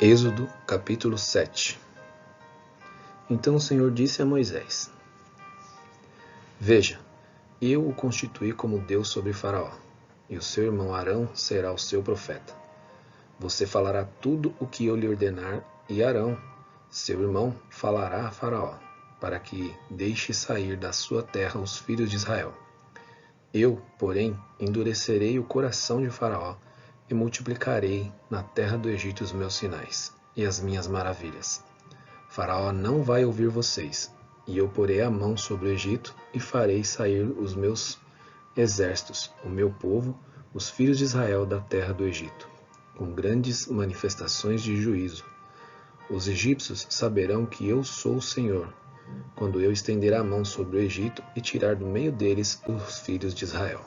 Êxodo capítulo 7. Então o Senhor disse a Moisés: Veja, eu o constituí como Deus sobre Faraó, e o seu irmão Arão será o seu profeta. Você falará tudo o que eu lhe ordenar, e Arão, seu irmão, falará a Faraó, para que deixe sair da sua terra os filhos de Israel. Eu, porém, endurecerei o coração de Faraó, e multiplicarei na terra do Egito os meus sinais e as minhas maravilhas. Faraó não vai ouvir vocês, e eu porei a mão sobre o Egito e farei sair os meus exércitos, o meu povo, os filhos de Israel da terra do Egito, com grandes manifestações de juízo. Os egípcios saberão que eu sou o Senhor, quando eu estender a mão sobre o Egito e tirar do meio deles os filhos de Israel.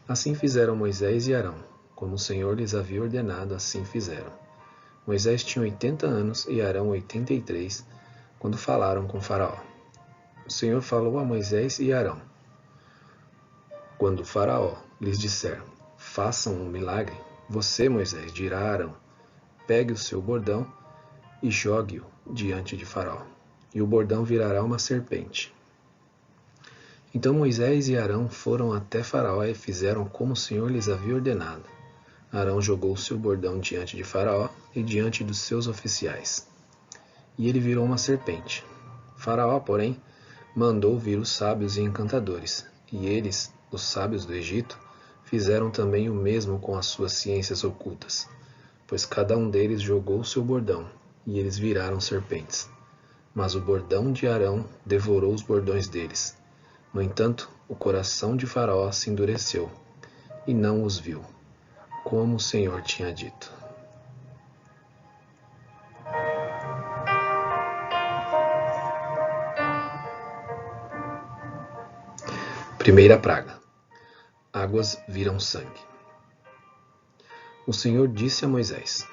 Assim fizeram Moisés e Arão, como o Senhor lhes havia ordenado, assim fizeram. Moisés tinha 80 anos e Arão 83, quando falaram com Faraó. O Senhor falou a Moisés e Arão: Quando Faraó lhes disser, façam um milagre, você, Moisés, dirá a Arão: pegue o seu bordão e jogue-o diante de Faraó, e o bordão virará uma serpente. Então Moisés e Arão foram até Faraó e fizeram como o Senhor lhes havia ordenado. Arão jogou seu bordão diante de Faraó e diante dos seus oficiais, e ele virou uma serpente. Faraó, porém, mandou vir os sábios e encantadores, e eles, os sábios do Egito, fizeram também o mesmo com as suas ciências ocultas, pois cada um deles jogou seu bordão, e eles viraram serpentes. Mas o bordão de Arão devorou os bordões deles. No entanto, o coração de Faraó se endureceu, e não os viu, como o Senhor tinha dito. Primeira praga: águas viram sangue. O Senhor disse a Moisés: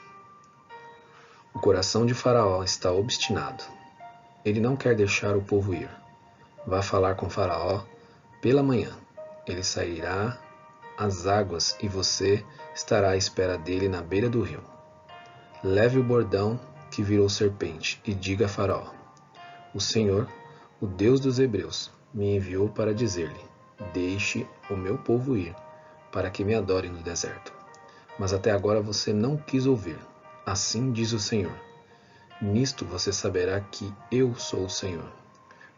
O coração de Faraó está obstinado. Ele não quer deixar o povo ir. Vá falar com Faraó pela manhã. Ele sairá às águas e você estará à espera dele na beira do rio. Leve o bordão que virou serpente e diga a Faraó: O Senhor, o Deus dos Hebreus, me enviou para dizer-lhe: Deixe o meu povo ir, para que me adore no deserto. Mas até agora você não quis ouvir. Assim diz o Senhor: Nisto você saberá que eu sou o Senhor.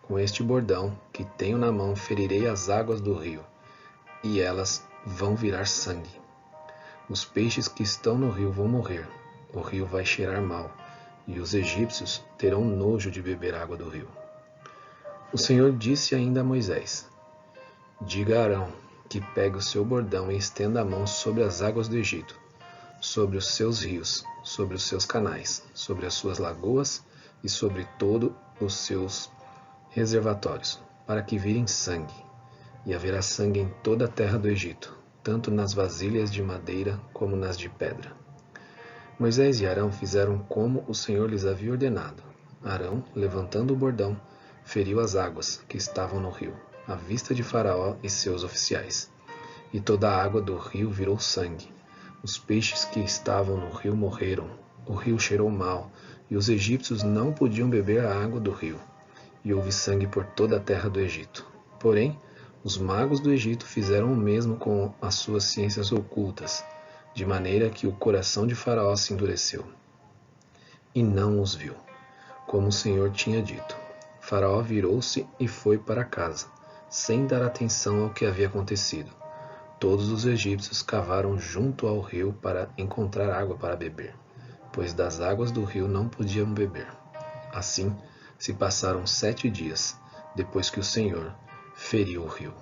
Com este bordão que tenho na mão ferirei as águas do rio, e elas vão virar sangue. Os peixes que estão no rio vão morrer, o rio vai cheirar mal, e os egípcios terão nojo de beber água do rio. O Senhor disse ainda a Moisés: Diga a Arão que pegue o seu bordão e estenda a mão sobre as águas do Egito, sobre os seus rios, sobre os seus canais, sobre as suas lagoas e sobre todos os seus reservatórios, para que virem sangue. E haverá sangue em toda a terra do Egito, tanto nas vasilhas de madeira como nas de pedra. Moisés e Arão fizeram como o Senhor lhes havia ordenado. Arão, levantando o bordão, feriu as águas que estavam no rio, à vista de Faraó e seus oficiais. E toda a água do rio virou sangue. Os peixes que estavam no rio morreram. O rio cheirou mal, e os egípcios não podiam beber a água do rio. E houve sangue por toda a terra do Egito. Porém, os magos do Egito fizeram o mesmo com as suas ciências ocultas, de maneira que o coração de Faraó se endureceu, e não os viu, como o Senhor tinha dito. Faraó virou-se e foi para casa, sem dar atenção ao que havia acontecido. Todos os egípcios cavaram junto ao rio para encontrar água para beber, pois das águas do rio não podiam beber. Assim, se passaram 7 dias, depois que o Senhor feriu o rio.